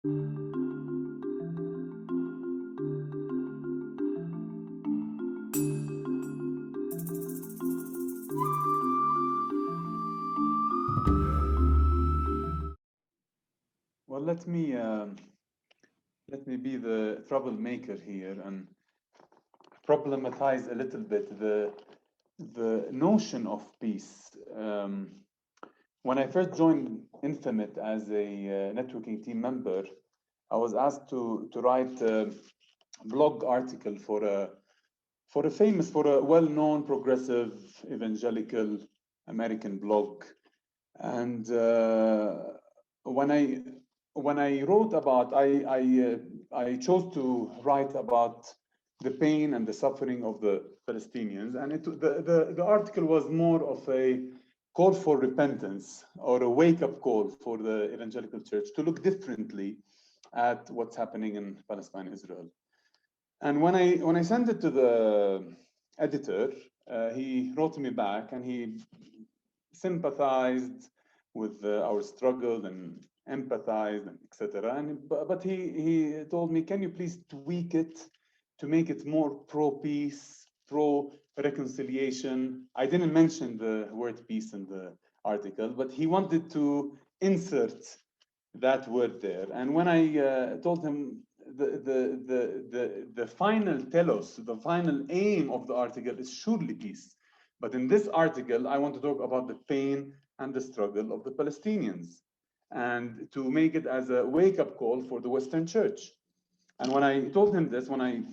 Well, let me be the troublemaker here and problematize a little bit the notion of peace. When I first joined INFEMIT as a networking team member, I was asked to write a blog article for a well-known progressive evangelical American blog, and when I wrote about, I chose to write about the pain and the suffering of the Palestinians, and the article was more of a call for repentance or a wake-up call for the evangelical church to look differently at what's happening in Palestine, Israel. And when I sent it to the editor, he wrote me back and he sympathized with our struggle and empathized, and etc. But he told me, can you please tweak it to make it more pro-peace, pro-reconciliation? I didn't mention the word peace in the article, but he wanted to insert that word there. And when I told him the final telos, the final aim of the article is surely peace. But in this article, I want to talk about the pain and the struggle of the Palestinians, and to make it as a wake-up call for the Western Church. And when I told him this, when I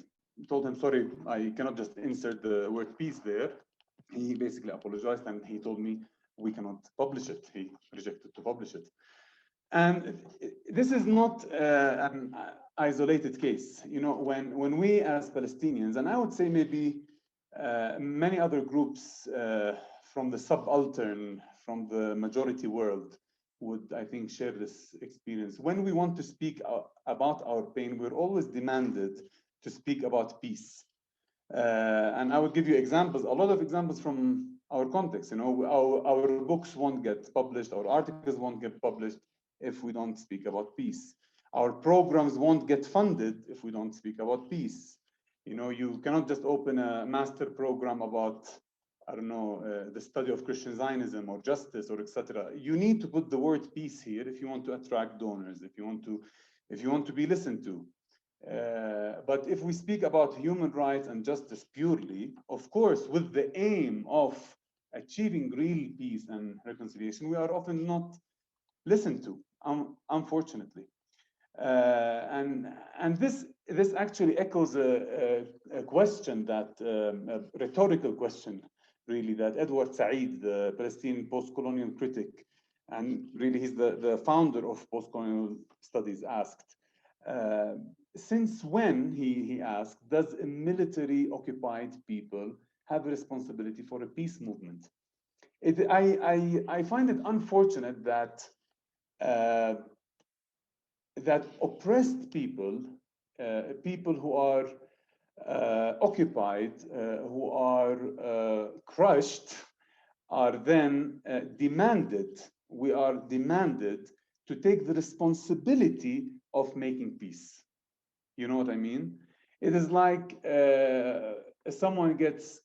told him, sorry, I cannot just insert the word peace there, he basically apologized and he told me we cannot publish it. He rejected to publish it. And this is not an isolated case. You know, when we as Palestinians, and I would say maybe many other groups from the subaltern, from the majority world, would, I think, share this experience. When we want to speak about our pain, we're always demanded to speak about peace. And I will give you examples, a lot of examples from our context. You know, our books won't get published, our articles won't get published if we don't speak about peace. Our programs won't get funded if we don't speak about peace. You know, you cannot just open a master program about, I don't know, the study of Christian Zionism or justice or etc. You need to put the word peace here if you want to attract donors, if you want to be listened to. But if we speak about human rights and justice purely, of course, with the aim of achieving real peace and reconciliation, we are often not listened to, unfortunately. And this actually echoes a question that, a rhetorical question, really, that Edward Said, the Palestinian post-colonial critic, and really he's the founder of post-colonial studies, asked. Since when, he asked, does a military-occupied people have a responsibility for a peace movement? I find it unfortunate that that oppressed people, people who are occupied, who are crushed, are then demanded, we are demanded to take the responsibility of making peace. You know what I mean? It is like someone gets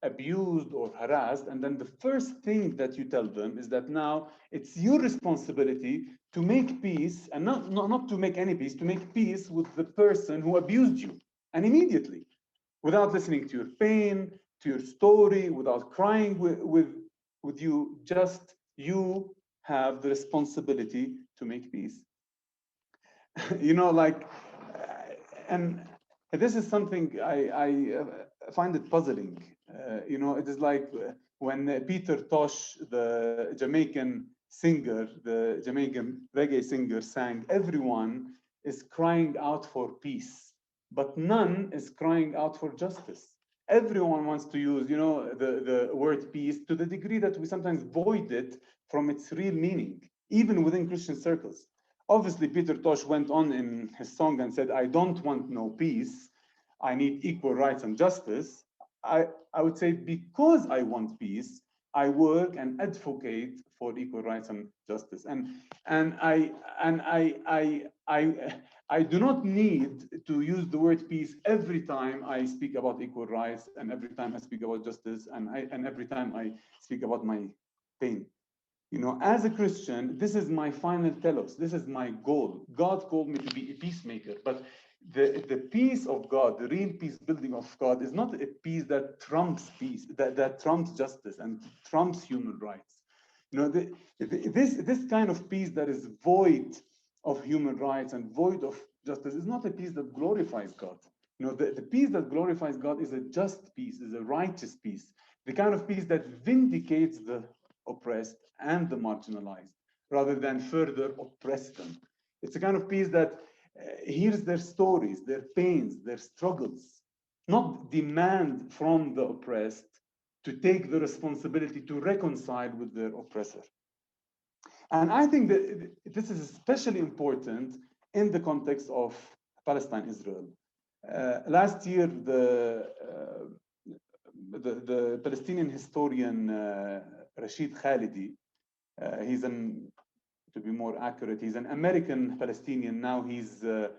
abused or harassed, and then the first thing that you tell them is that now it's your responsibility to make peace, and not to make any peace, to make peace with the person who abused you, and immediately, without listening to your pain, to your story, without crying with you, just you have the responsibility to make peace. You know, like, and this is something I find it puzzling. You know, it is like when Peter Tosh, the Jamaican singer, the Jamaican reggae singer, sang, everyone is crying out for peace, but none is crying out for justice. Everyone wants to use, you know, the word peace to the degree that we sometimes void it from its real meaning, even within Christian circles. Obviously, Peter Tosh went on in his song and said, I don't want no peace, I need equal rights and justice. I would say, because I want peace, I work and advocate for equal rights and justice. And I do not need to use the word peace every time I speak about equal rights, and every time I speak about justice, and every time I speak about my pain. You know, as a Christian, this is my final telos. This is my goal. God called me to be a peacemaker, but the peace of God, the real peace building of God, is not a peace that trumps peace, that trumps justice and trumps human rights. You know, this kind of peace that is void of human rights and void of justice is not a peace that glorifies God. You know, the peace that glorifies God is a just peace, is a righteous peace, the kind of peace that vindicates the oppressed and the marginalized, rather than further oppress them. It's a kind of peace that hears their stories, their pains, their struggles, not demand from the oppressed to take the responsibility to reconcile with their oppressor. And I think that this is especially important in the context of Palestine-Israel. Last year, the Palestinian historian Rashid Khalidi, to be more accurate, he's an American Palestinian. Now he's the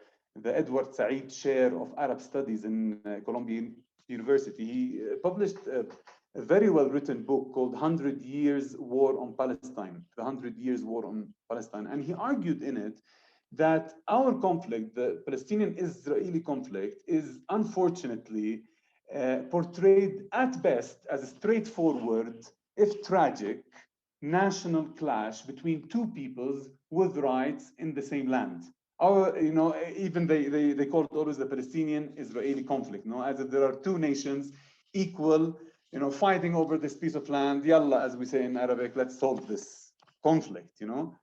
Edward Said Chair of Arab Studies in Columbia University. He published a very well-written book called 100 Years War on Palestine, the 100 Years War on Palestine. And he argued in it that our conflict, the Palestinian-Israeli conflict, is unfortunately portrayed at best as a straightforward, if tragic, national clash between two peoples with rights in the same land. You know, even they call it always the Palestinian-Israeli conflict, you know, as if there are two nations equal, you know, fighting over this piece of land. Yalla, as we say in Arabic, let's solve this conflict, you know.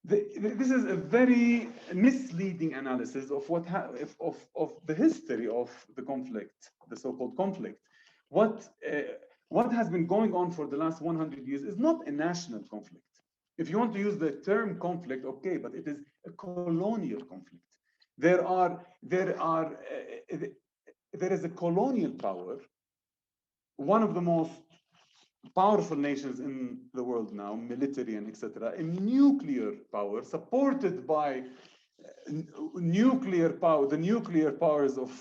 This is a very misleading analysis of of the history of the conflict, the so-called conflict. What has been going on for the last 100 years is not a national conflict. If you want to use the term conflict, okay, but it is a colonial conflict. There is a colonial power, one of the most powerful nations in the world now, military and etc., a nuclear power supported by nuclear power, the nuclear powers of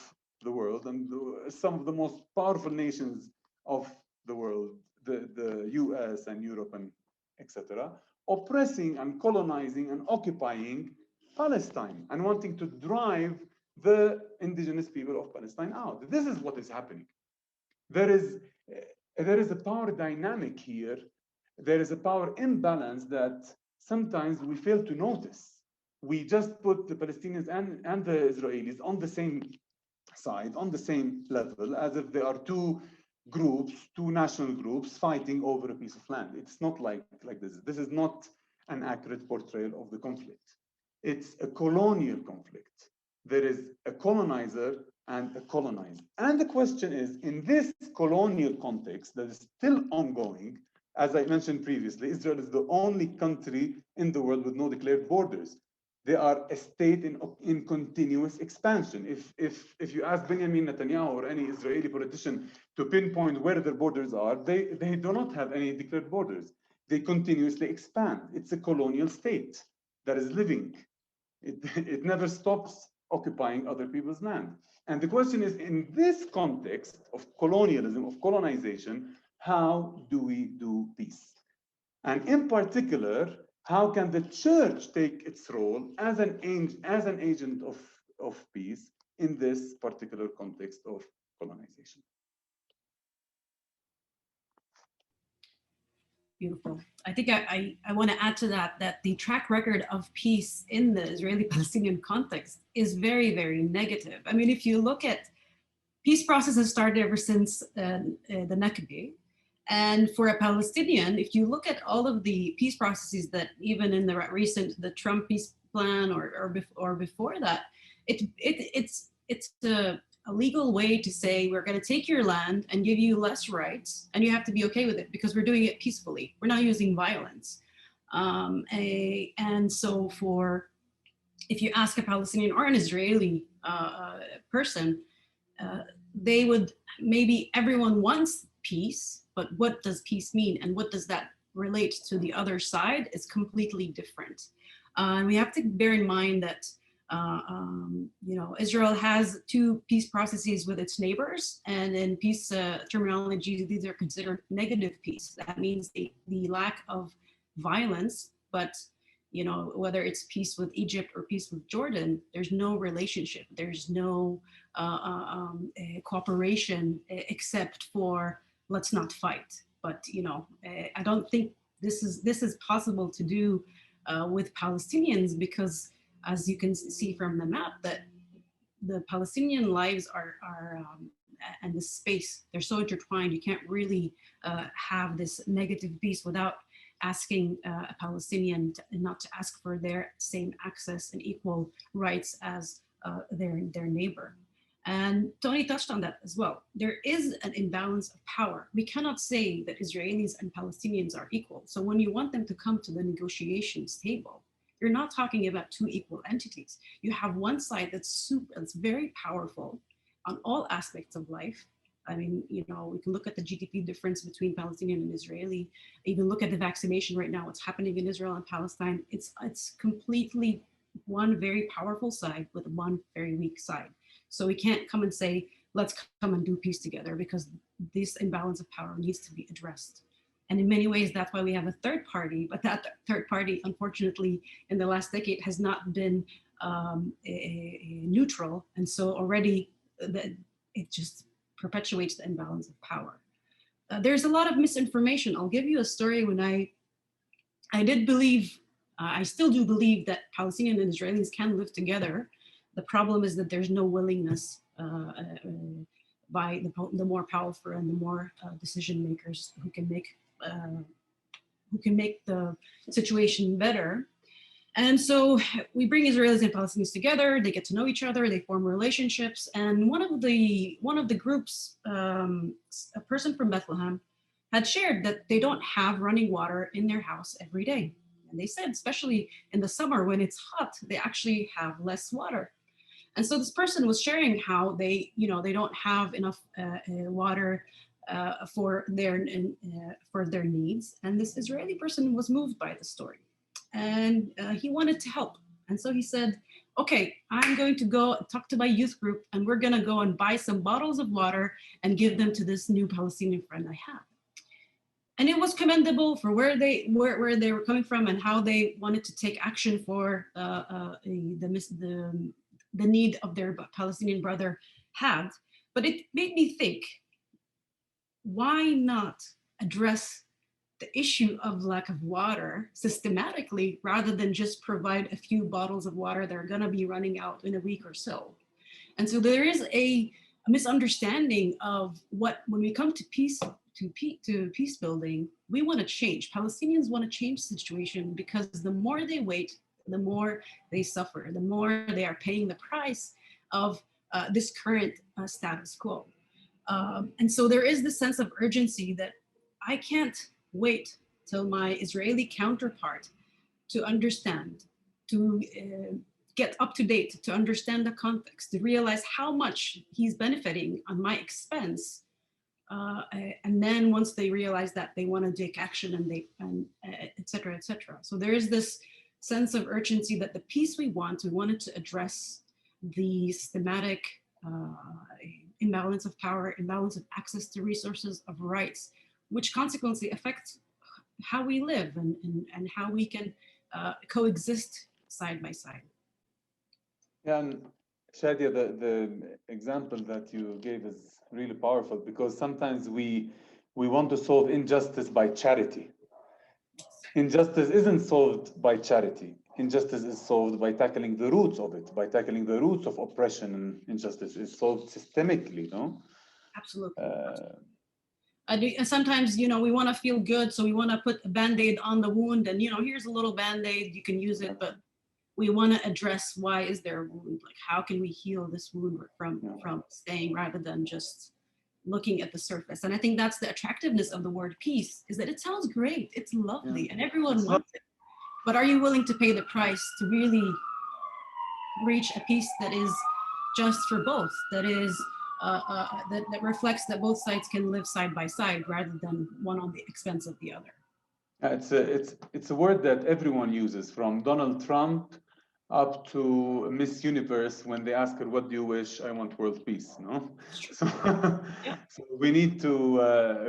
the world, and some of the most powerful nations of the world, the US and Europe and etc., oppressing and colonizing and occupying Palestine and wanting to drive the indigenous people of Palestine out. This is what is happening. There is a power dynamic here. There is a power imbalance that sometimes we fail to notice. We just put the Palestinians and the Israelis on the same side, on the same level, as if there are two groups, two national groups fighting over a piece of land. It's not like this. This is not an accurate portrayal of the conflict. It's a colonial conflict. There is a colonizer and a colonized. And the question is, in this colonial context that is still ongoing, as I mentioned previously, Israel is the only country in the world with no declared borders. They are a state in continuous expansion. If you ask Benjamin Netanyahu or any Israeli politician to pinpoint where their borders are, they do not have any declared borders. They continuously expand. It's a colonial state that is living. It never stops occupying other people's land. And the question is, in this context of colonialism, of colonization, how do we do peace? And in particular, how can the church take its role as an agent of peace in this particular context of colonization? Beautiful. I think I want to add to that the track record of peace in the Israeli-Palestinian context is very, very negative. I mean, if you look at peace processes started ever since the Nakba. And for a Palestinian, if you look at all of the peace processes that even in the recent, the Trump peace plan or before that, it's a legal way to say, we're going to take your land and give you less rights, and you have to be okay with it because we're doing it peacefully. We're not using violence. And so if you ask a Palestinian or an Israeli person, they would, maybe everyone wants peace, but what does peace mean and what does that relate to the other side is completely different. And we have to bear in mind that Israel has two peace processes with its neighbors, and in peace terminology, these are considered negative peace. That means the lack of violence, but whether it's peace with Egypt or peace with Jordan, there's no relationship. There's no cooperation except for let's not fight. But I don't think this is possible to do with Palestinians, because as you can see from the map, that the Palestinian lives are and the space, they're so intertwined. You can't really have this negative peace without asking a Palestinian not to ask for their same access and equal rights as their neighbor. And Tony touched on that as well. There is an imbalance of power. We cannot say that Israelis and Palestinians are equal. So when you want them to come to the negotiations table, you're not talking about two equal entities. You have one side that's very powerful on all aspects of life. I mean, we can look at the GDP difference between Palestinian and Israeli. Even look at the vaccination right now, what's happening in Israel and Palestine. It's completely one very powerful side with one very weak side. So we can't come and say, let's come and do peace together, because this imbalance of power needs to be addressed. And in many ways, that's why we have a third party, but that third party, unfortunately, in the last decade has not been neutral. And so already it just perpetuates the imbalance of power. There's a lot of misinformation. I'll give you a story. When I did believe, I still do believe that Palestinians and Israelis can live together. The problem is that there's no willingness by the more powerful and the more decision makers who can make the situation better. And so we bring Israelis and Palestinians together. They get to know each other. They form relationships. And one of the groups, a person from Bethlehem, had shared that they don't have running water in their house every day. And they said, especially in the summer when it's hot, they actually have less water. And so this person was sharing how they don't have enough water for their needs. And this Israeli person was moved by the story, and he wanted to help. And so he said, okay, I'm going to go talk to my youth group, and we're going to go and buy some bottles of water and give them to this new Palestinian friend I have. And it was commendable for where they were coming from and how they wanted to take action for the need of their Palestinian brother had. But it made me think, why not address the issue of lack of water systematically, rather than just provide a few bottles of water that are going to be running out in a week or so? And so there is a misunderstanding of when we come to peace building, we want to change. Palestinians want to change the situation, because the more they wait, the more they suffer, the more they are paying the price of this current status quo. And so there is this sense of urgency that I can't wait till my Israeli counterpart to understand, to get up to date, to understand the context, to realize how much he's benefiting on my expense. And then once they realize that, they want to take action, and et cetera, et cetera. So there is this sense of urgency that the peace we wanted to address the systematic imbalance of power, imbalance of access to resources, of rights, which consequently affects how we live and how we can coexist side by side. Yeah, and Shadia, the example that you gave is really powerful, because sometimes we want to solve injustice by charity. Injustice isn't solved by charity. Injustice is solved by tackling the roots of it, by tackling the roots of oppression, and injustice is solved systemically, no? Absolutely. And sometimes, we want to feel good, so we want to put a Band-Aid on the wound, and, here's a little Band-Aid, you can use it, but we want to address, why is there a wound? Like, how can we heal this wound from staying, rather than just looking at the surface? And I think that's the attractiveness of the word peace, is that it sounds great, it's lovely, and everyone wants it. But are you willing to pay the price to really reach a peace that is just for both, that is that reflects that both sides can live side by side rather than one on the expense of the other. It's a word that everyone uses, from Donald Trump up to Miss Universe. When they ask her, "What do you wish?" "I want world peace." No, so, Yeah. so we need to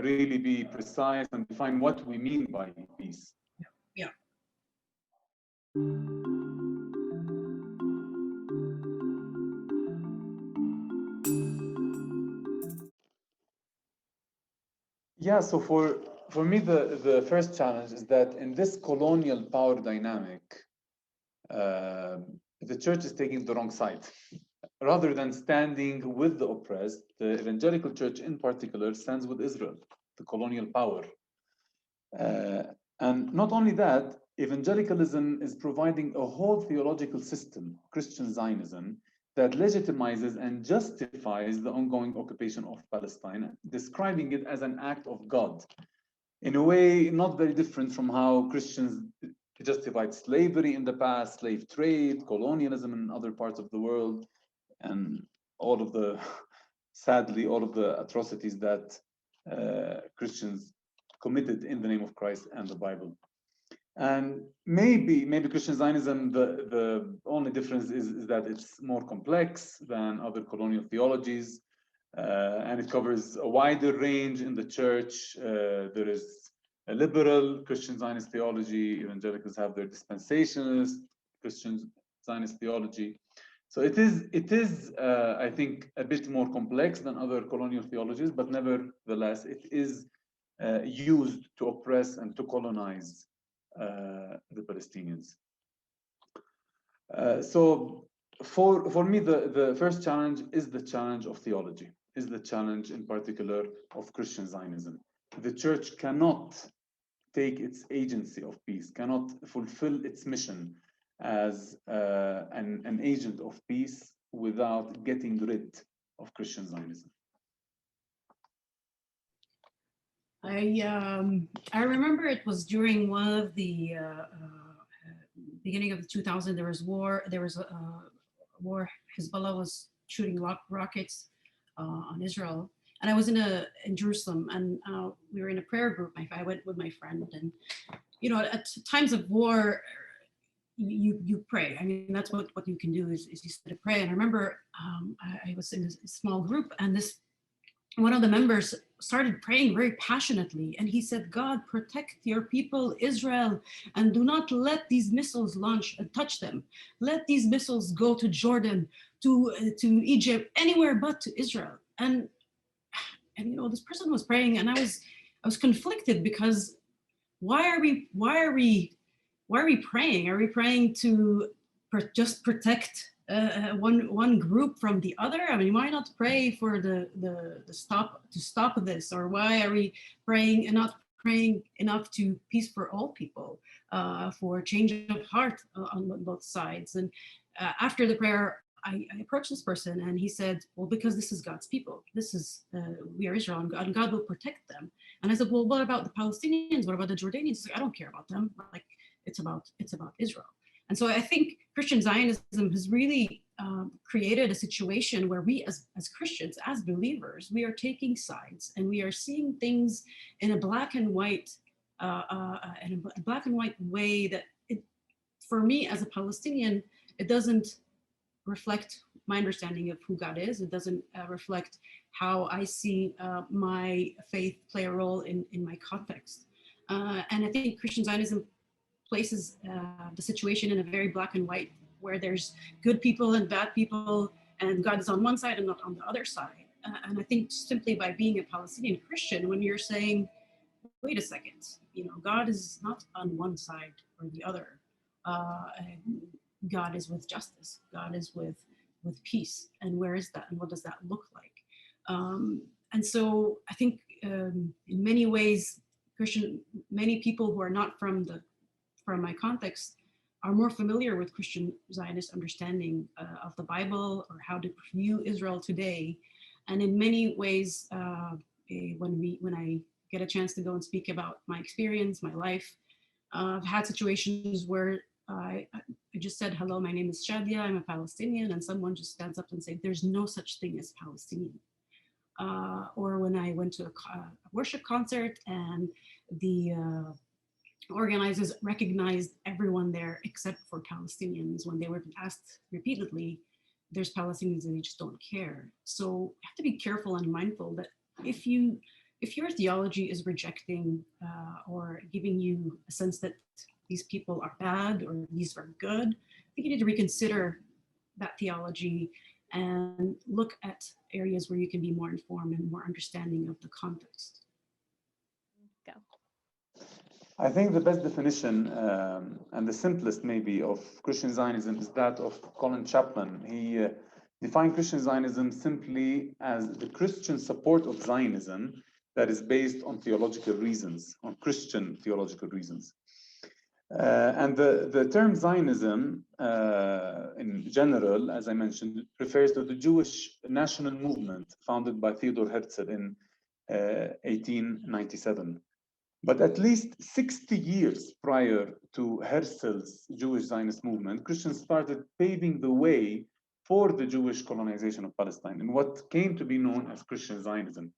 really be precise and define what we mean by peace. Yeah. Yeah, so for me, the first challenge is that in this colonial power dynamic, the church is taking the wrong side. Rather than standing with the oppressed, the evangelical church in particular stands with Israel, the colonial power. And not only that, evangelicalism is providing a whole theological system, Christian Zionism, that legitimizes and justifies the ongoing occupation of Palestine, describing it as an act of God, in a way not very different from how Christians justified slavery in the past, slave trade, colonialism in other parts of the world, and all of the, sadly, all of the atrocities that Christians committed in the name of Christ and the Bible. And maybe Christian Zionism, the only difference is that it's more complex than other colonial theologies, and it covers a wider range in the church. There is a liberal Christian Zionist theology. Evangelicals have their dispensationalist Christian Zionist theology. So it is I think, a bit more complex than other colonial theologies, but nevertheless, it is used to oppress and to colonize the Palestinians. So for me, the first challenge is the challenge of theology, is the challenge in particular of Christian Zionism. The church cannot take its agency of peace, cannot fulfill its mission as an agent of peace without getting rid of Christian Zionism. I remember it was during one of the beginning of the 2000s. There was war. There was a war. Hezbollah was shooting rockets on Israel, and I was in Jerusalem, and we were in a prayer group. I went with my friend, and at times of war, you pray. I mean, that's what you can do is you sit to pray. And I remember I was in a small group, and one of the members started praying very passionately, and he said, "God, protect your people, Israel, and do not let these missiles launch and touch them. Let these missiles go to Jordan, to Egypt, anywhere but to Israel." And this person was praying, and I was conflicted, because why are we praying? Are we praying to just protect one group from the other? I mean, why not pray for the stop this? Or why are we praying and not praying enough to peace for all people, for change of heart on both sides? And after the prayer, I approached this person, and he said, "Well, because this is God's people. This is we are Israel, and God will protect them." And I said, "Well, what about the Palestinians? What about the Jordanians?" He's like, "I don't care about them. Like, it's about Israel." And so I think Christian Zionism has really created a situation where we as Christians, as believers, we are taking sides, and we are seeing things in a black and white way that, for me as a Palestinian, it doesn't reflect my understanding of who God is. It doesn't reflect how I see my faith play a role in my context. And I think Christian Zionism places the situation in a very black and white, where there's good people and bad people, and God is on one side and not on the other side. And I think simply by being a Palestinian Christian, when you're saying, wait a second, God is not on one side or the other. God is with justice. God is with peace. And where is that? And what does that look like? And so I think in many ways, many people who are not from my context are more familiar with Christian Zionist understanding of the Bible, or how to view Israel today. And in many ways, when I get a chance to go and speak about my experience, my life, I've had situations where I just said, "Hello, my name is Shadia, I'm a Palestinian," and someone just stands up and says, "There's no such thing as Palestinian. or when I went to a worship concert and the organizers recognized everyone there except for Palestinians when they were asked repeatedly, there's Palestinians and they just don't care. So you have to be careful and mindful that if your theology is rejecting or giving you a sense that these people are bad or these are good, I think you need to reconsider that theology and look at areas where you can be more informed and more understanding of the context. Go. I think the best definition and the simplest maybe of Christian Zionism is that of Colin Chapman. He defined Christian Zionism simply as the Christian support of Zionism that is based on theological reasons, on Christian theological reasons. And the term Zionism in general, as I mentioned, refers to the Jewish national movement founded by Theodor Herzl in 1897. But at least 60 years prior to Herzl's Jewish Zionist movement, Christians started paving the way for the Jewish colonization of Palestine in what came to be known as Christian Zionism.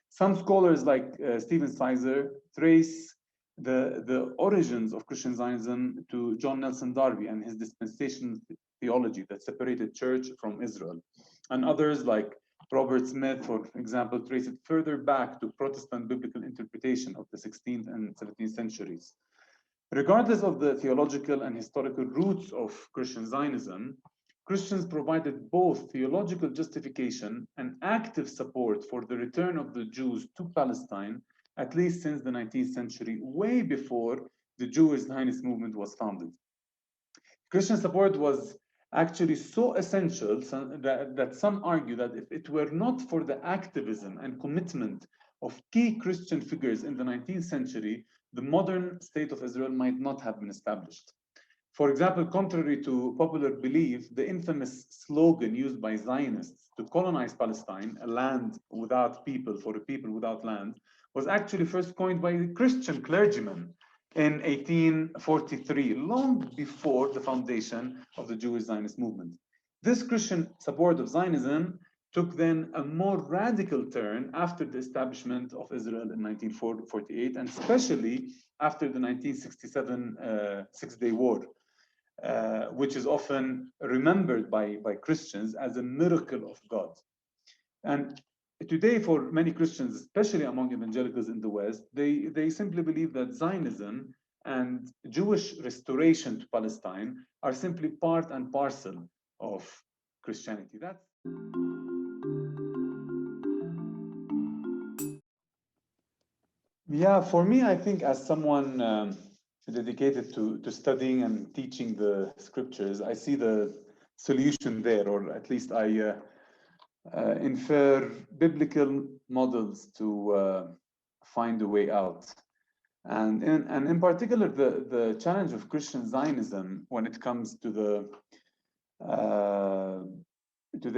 Some scholars like Stephen Sizer trace the origins of Christian Zionism to John Nelson Darby and his dispensation theology that separated church from Israel. And others like Robert Smith, for example, trace it further back to Protestant biblical interpretation of the 16th and 17th centuries. Regardless of the theological and historical roots of Christian Zionism, Christians provided both theological justification and active support for the return of the Jews to Palestine, at least since the 19th century, way before the Jewish Zionist movement was founded. Christian support was actually so essential that some argue that if it were not for the activism and commitment of key Christian figures in the 19th century, the modern state of Israel might not have been established. For example, contrary to popular belief, the infamous slogan used by Zionists to colonize Palestine, a land without people for a people without land, was actually first coined by a Christian clergyman in 1843, long before the foundation of the Jewish Zionist movement. This Christian support of Zionism took then a more radical turn after the establishment of Israel in 1948, and especially after the 1967 Six-Day War, which is often remembered by Christians as a miracle of God. And today, for many Christians, especially among evangelicals in the West, they simply believe that Zionism and Jewish restoration to Palestine are simply part and parcel of Christianity. That's yeah, for me, I think as someone dedicated to studying and teaching the scriptures, I see the solution there, or at least I infer biblical models to find a way out. And in particular, the challenge of Christian Zionism when it comes to the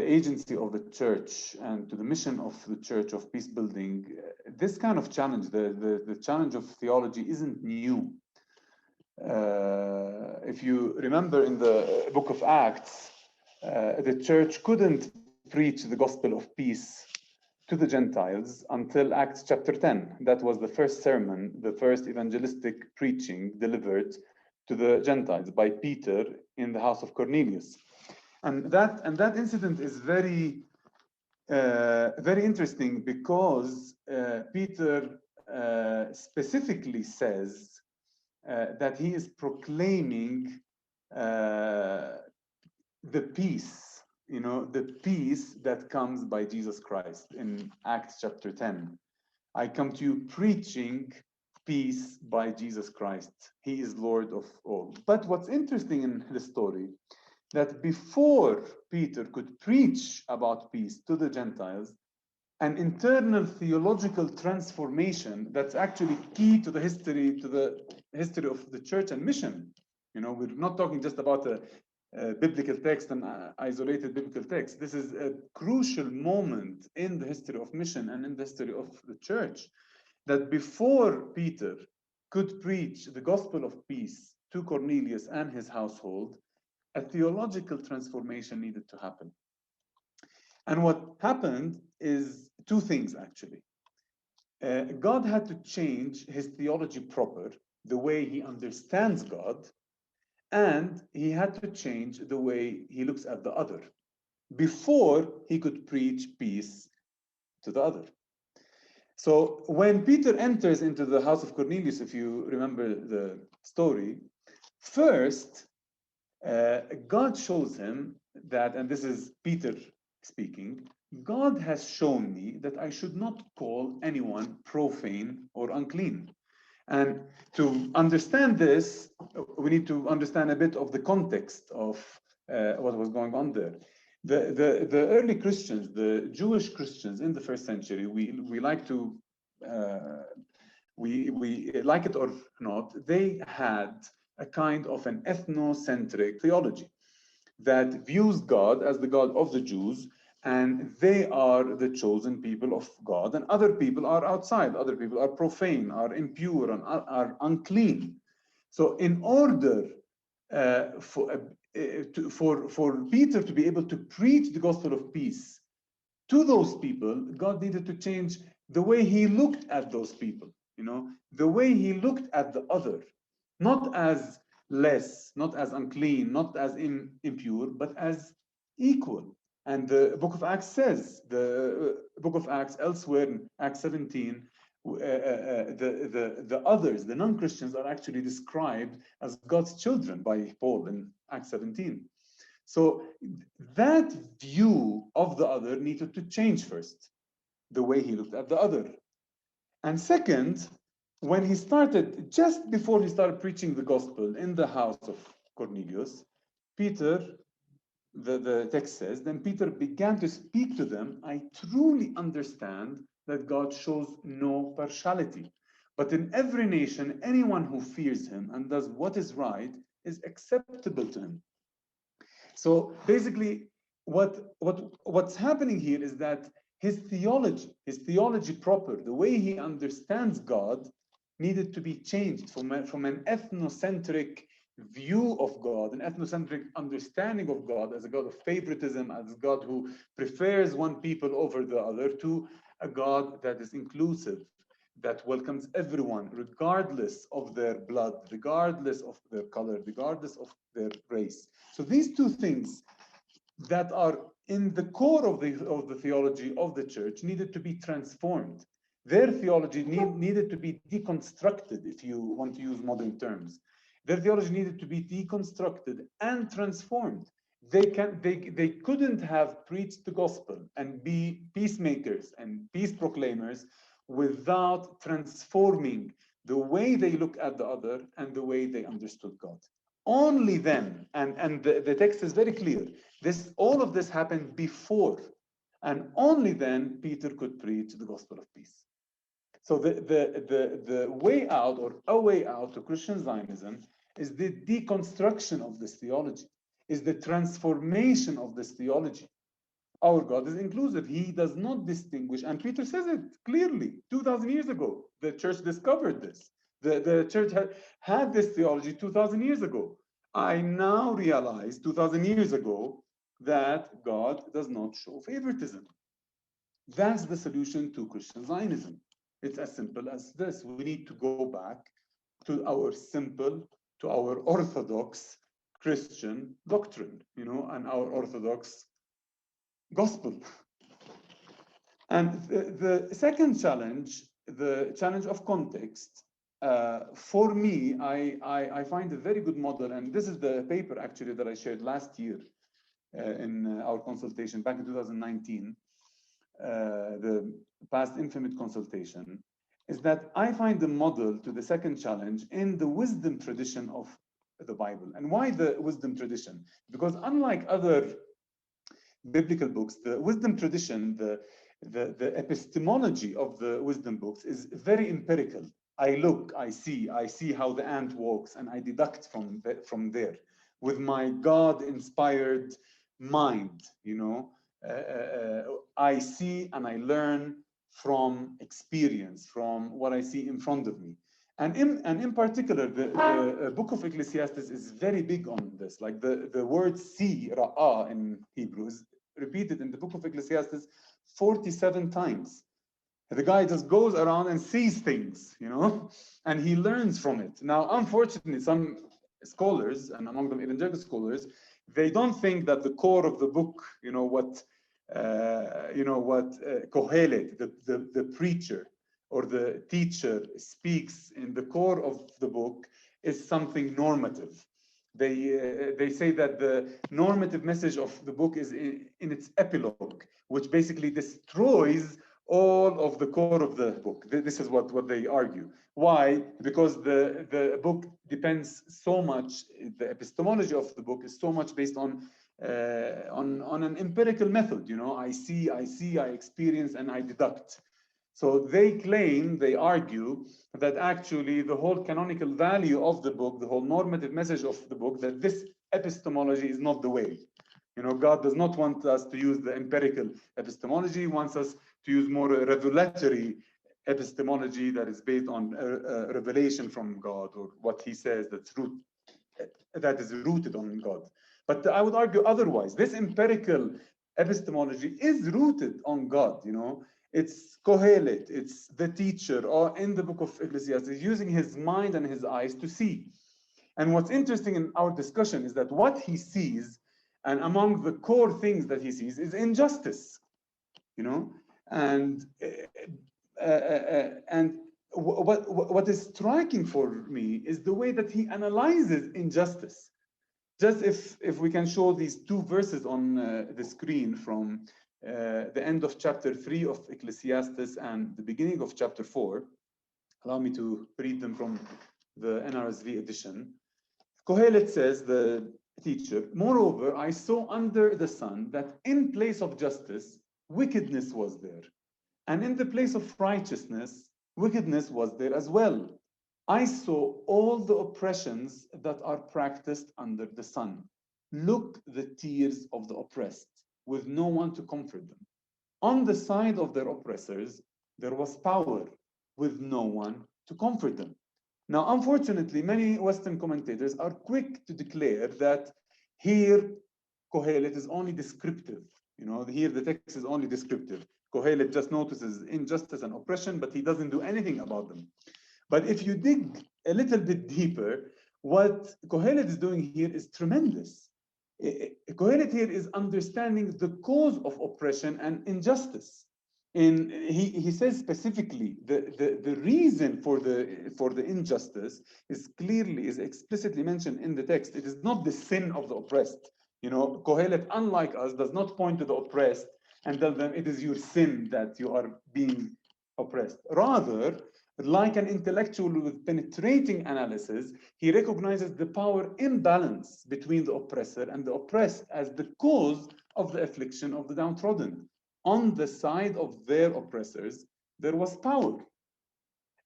agency of the church and to the mission of the church of peace building, this kind of challenge, the challenge of theology, isn't new. If you remember in the book of Acts, the church couldn't preach the gospel of peace to the Gentiles until Acts chapter 10. That was the first sermon, the first evangelistic preaching delivered to the Gentiles by Peter in the house of Cornelius. And that incident is very interesting because Peter specifically says that he is proclaiming the peace, the peace that comes by Jesus Christ in Acts chapter 10. I come to you preaching peace by Jesus Christ. He is Lord of all. But what's interesting in the story, that before Peter could preach about peace to the Gentiles, an internal theological transformation that's actually key to the history of the church and mission. We're not talking just about a biblical text and isolated biblical text. This is a crucial moment in the history of mission and in the history of the church, that before Peter could preach the gospel of peace to Cornelius and his household, a theological transformation needed to happen. And what happened is two things, actually. God had to change his theology proper, the way he understands God, and he had to change the way he looks at the other before he could preach peace to the other. So when Peter enters into the house of Cornelius, if you remember the story, first, God shows him that, and this is Peter speaking, God has shown me that I should not call anyone profane or unclean. And to understand this, we need to understand a bit of the context of what was going on there. The early Christians, the Jewish Christians in the first century, we like to, we like it or not, they had a kind of an ethnocentric theology that views God as the God of the Jews, and they are the chosen people of God, and other people are outside, other people are profane, are impure, and are unclean. So in order for Peter to be able to preach the gospel of peace to those people, God needed to change the way he looked at those people, the way he looked at the other, not as less, not as unclean, not as impure, but as equal. And the book of Acts says, the book of Acts elsewhere in Acts 17, the others, the non-Christians, are actually described as God's children by Paul in Acts 17. So that view of the other needed to change first, the way he looked at the other. And second, when he started, just before he started preaching the gospel in the house of Cornelius, Peter, the text says, then Peter began to speak to them. I truly understand that God shows no partiality, but in every nation, anyone who fears him and does what is right is acceptable to him. So basically, what's happening here is that his theology proper, the way he understands God, needed to be changed from an ethnocentric view of God, an ethnocentric understanding of God as a God of favoritism, as a God who prefers one people over the other, to a God that is inclusive, that welcomes everyone, regardless of their blood, regardless of their color, regardless of their race. So these two things that are in the core of the theology of the church needed to be transformed. Their theology needed to be deconstructed, if you want to use modern terms. Their theology needed to be deconstructed and transformed. They couldn't have preached the gospel and be peacemakers and peace proclaimers without transforming the way they look at the other and the way they understood God. Only then, and the text is very clear, all of this happened before, and only then Peter could preach the gospel of peace. So the way out, or a way out to Christian Zionism, is the deconstruction of this theology, is the transformation of this theology. Our God is inclusive. He does not distinguish, and Peter says it clearly 2,000 years ago. The church discovered this. The church had this theology 2,000 years ago. I now realize 2,000 years ago that God does not show favoritism. That's the solution to Christian Zionism. It's as simple as this. We need to go back to our orthodox Christian doctrine, and our orthodox gospel. And the second challenge, the challenge of context, for me, I find a very good model, and this is the paper actually that I shared last year in our consultation back in 2019, the past INFEMIT consultation, is that I find the model to the second challenge in the wisdom tradition of the Bible. And why the wisdom tradition? Because unlike other biblical books, the wisdom tradition, the epistemology of the wisdom books is very empirical. I look, I see how the ant walks, and I deduct from there with my God-inspired mind. I see and I learn from experience, from what I see in front of me. And in particular, the book of Ecclesiastes is very big on this. Like the word see, ra'ah in Hebrew, is repeated in the book of Ecclesiastes 47 times. The guy just goes around and sees things, you know, and he learns from it. Now, unfortunately, some scholars, and among them evangelical scholars, they don't think that the core of the book, what Kohelet, the preacher or the teacher speaks in the core of the book is something normative. They say that the normative message of the book is in its epilogue, which basically destroys all of the core of the book. This is what they argue. Why? Because the book depends so much, the epistemology of the book is so much based on an empirical method. I see, I experience, and I deduct. So they argue that actually the whole canonical value of the book, the whole normative message of the book, that this epistemology is not the way. God does not want us to use the empirical epistemology. He wants us to use more revelatory epistemology that is based on revelation from God, or what he says that is rooted on God. But I would argue otherwise. This empirical epistemology is rooted on God. It's Kohelet, it's the teacher, or in the book of Ecclesiastes, using his mind and his eyes to see. And what's interesting in our discussion is that what he sees, and among the core things that he sees, is injustice. And what is striking for me is the way that he analyzes injustice. Just if we can show these two verses on the screen from the end of chapter 3 of Ecclesiastes and the beginning of chapter 4. Allow me to read them from the NRSV edition. Kohelet says, the teacher, moreover, I saw under the sun that in place of justice, wickedness was there. And in the place of righteousness, wickedness was there as well. I saw all the oppressions that are practiced under the sun. Look, the tears of the oppressed, with no one to comfort them. On the side of their oppressors, there was power, with no one to comfort them. Now, unfortunately, many Western commentators are quick to declare that here Kohelet is only descriptive. Here the text is only descriptive. Kohelet just notices injustice and oppression, but he doesn't do anything about them. But if you dig a little bit deeper, what Kohelet is doing here is tremendous. Kohelet here is understanding the cause of oppression and injustice. He says specifically the reason for the injustice is explicitly mentioned in the text. It is not the sin of the oppressed. Kohelet, unlike us, does not point to the oppressed and tell them it is your sin that you are being oppressed. Rather, like an intellectual with penetrating analysis, he recognizes the power imbalance between the oppressor and the oppressed as the cause of the affliction of the downtrodden. On the side of their oppressors, there was power.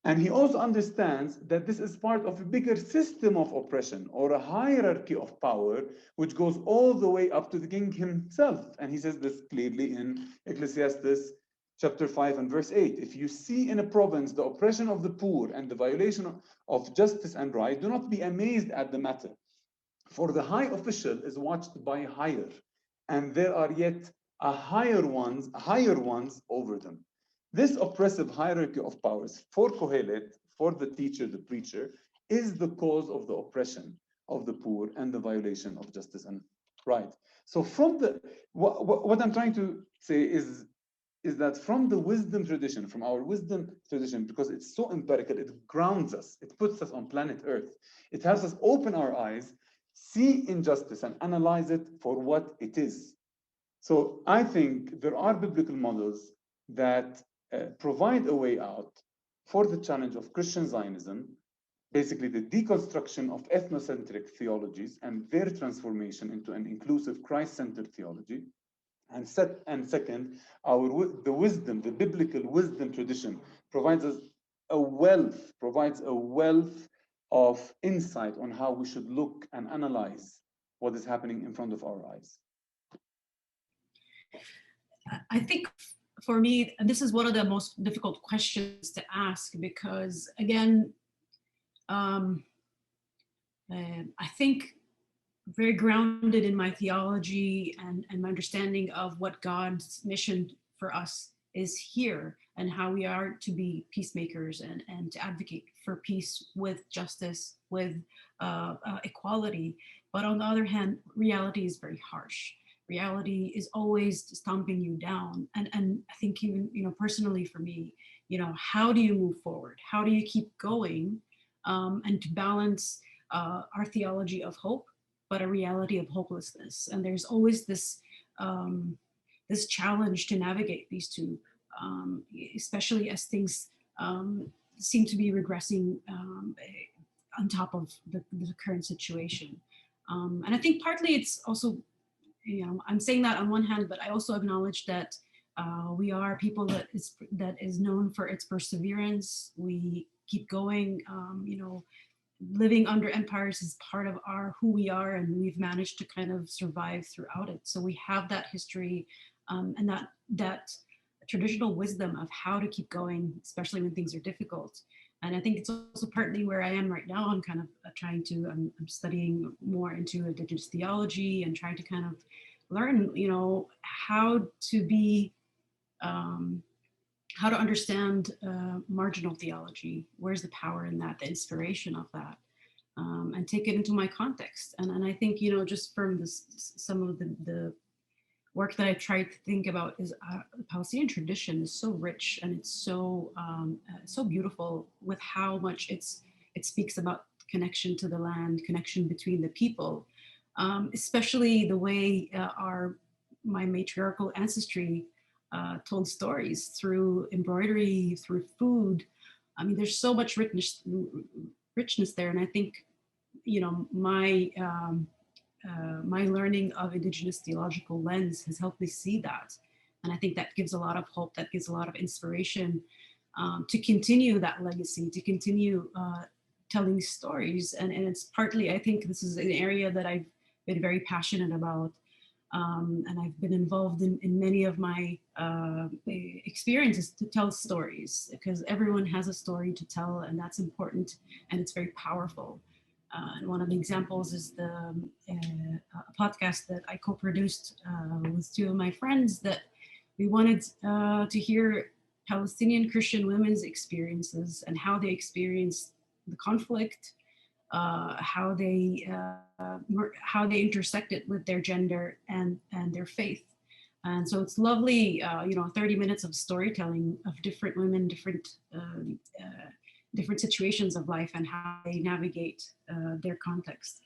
And he also understands that this is part of a bigger system of oppression, or a hierarchy of power, which goes all the way up to the king himself. And he says this clearly in Ecclesiastes chapter 5 and verse 8. If you see in a province the oppression of the poor and the violation of justice and right, do not be amazed at the matter. For the high official is watched by higher, and there are yet higher ones over them. This oppressive hierarchy of powers for Kohelet, for the teacher, the preacher, is the cause of the oppression of the poor and the violation of justice and right. So from what I'm trying to say is that from the wisdom tradition, from our wisdom tradition, because it's so empirical, it grounds us, it puts us on planet Earth. It helps us open our eyes, see injustice, and analyze it for what it is. So I think there are biblical models that provide a way out for the challenge of Christian Zionism, basically the deconstruction of ethnocentric theologies and their transformation into an inclusive Christ-centered theology. And second, the biblical wisdom tradition provides a wealth of insight on how we should look and analyze what is happening in front of our eyes. I think for me, this is one of the most difficult questions to ask, because again, I think very grounded in my theology and my understanding of what God's mission for us is here, and how we are to be peacemakers and to advocate for peace with justice, with equality. But on the other hand, reality is very harsh. Reality is always stomping you down. And I think even, personally for me, how do you move forward? How do you keep going, and to balance our theology of hope, but a reality of hopelessness? And there's always this this challenge to navigate these two, especially as things seem to be regressing on top of the current situation. And I think partly it's also, I'm saying that on one hand, but I also acknowledge that we are people that is known for its perseverance. We keep going, living under empires is part of who we are, and we've managed to kind of survive throughout it. So we have that history, and that traditional wisdom of how to keep going, especially when things are difficult. And I think it's also partly where I am right now. I'm kind of I'm studying more into Indigenous theology and trying to kind of learn, how to be, how to understand marginal theology. Where's the power in that, the inspiration of that, and take it into my context. And I think, just from some of the work that I tried to think about is the Palestinian tradition is so rich, and it's so so beautiful with how much it speaks about connection to the land, connection between the people, especially the way my matriarchal ancestry told stories through embroidery, through food. I mean, there's so much richness there, and I think, my learning of Indigenous theological lens has helped me see that. And I think that gives a lot of hope, that gives a lot of inspiration to continue that legacy, to continue telling stories. And it's partly, I think this is an area that I've been very passionate about. And I've been involved in many of my experiences to tell stories, because everyone has a story to tell, and that's important, and it's very powerful. And one of the examples is a podcast that I co-produced with two of my friends, that we wanted to hear Palestinian Christian women's experiences and how they experienced the conflict, how they intersected with their gender and their faith. And so it's lovely, 30 minutes of storytelling of different women, different situations of life, and how they navigate their context.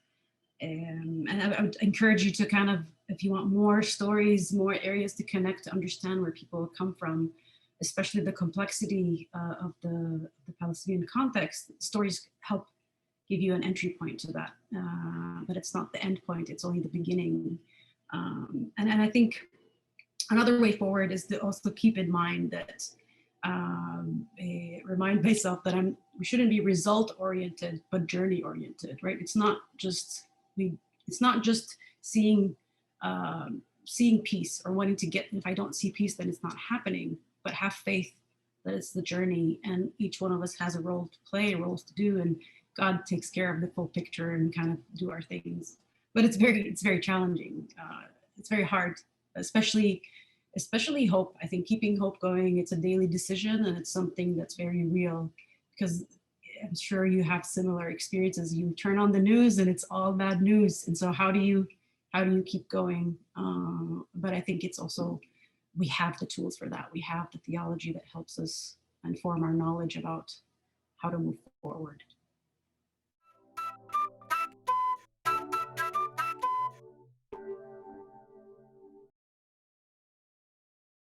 And I would encourage you to kind of, if you want more stories, more areas to connect, to understand where people come from, especially the complexity of the Palestinian context, stories help give you an entry point to that. But it's not the end point, it's only the beginning. And I think another way forward is to also keep in mind that remind myself that we shouldn't be result oriented, but journey oriented, right? It's not just seeing peace or wanting to get, if I don't see peace, then it's not happening, but have faith that it's the journey, and each one of us has a role to play, roles to do, and God takes care of the full picture and kind of do our things. But it's very challenging. It's very hard, especially hope. I think keeping hope going, it's a daily decision, and it's something that's very real, because I'm sure you have similar experiences. You turn on the news and it's all bad news. And so how do you keep going? But I think it's also, we have the tools for that. We have the theology that helps us inform our knowledge about how to move forward.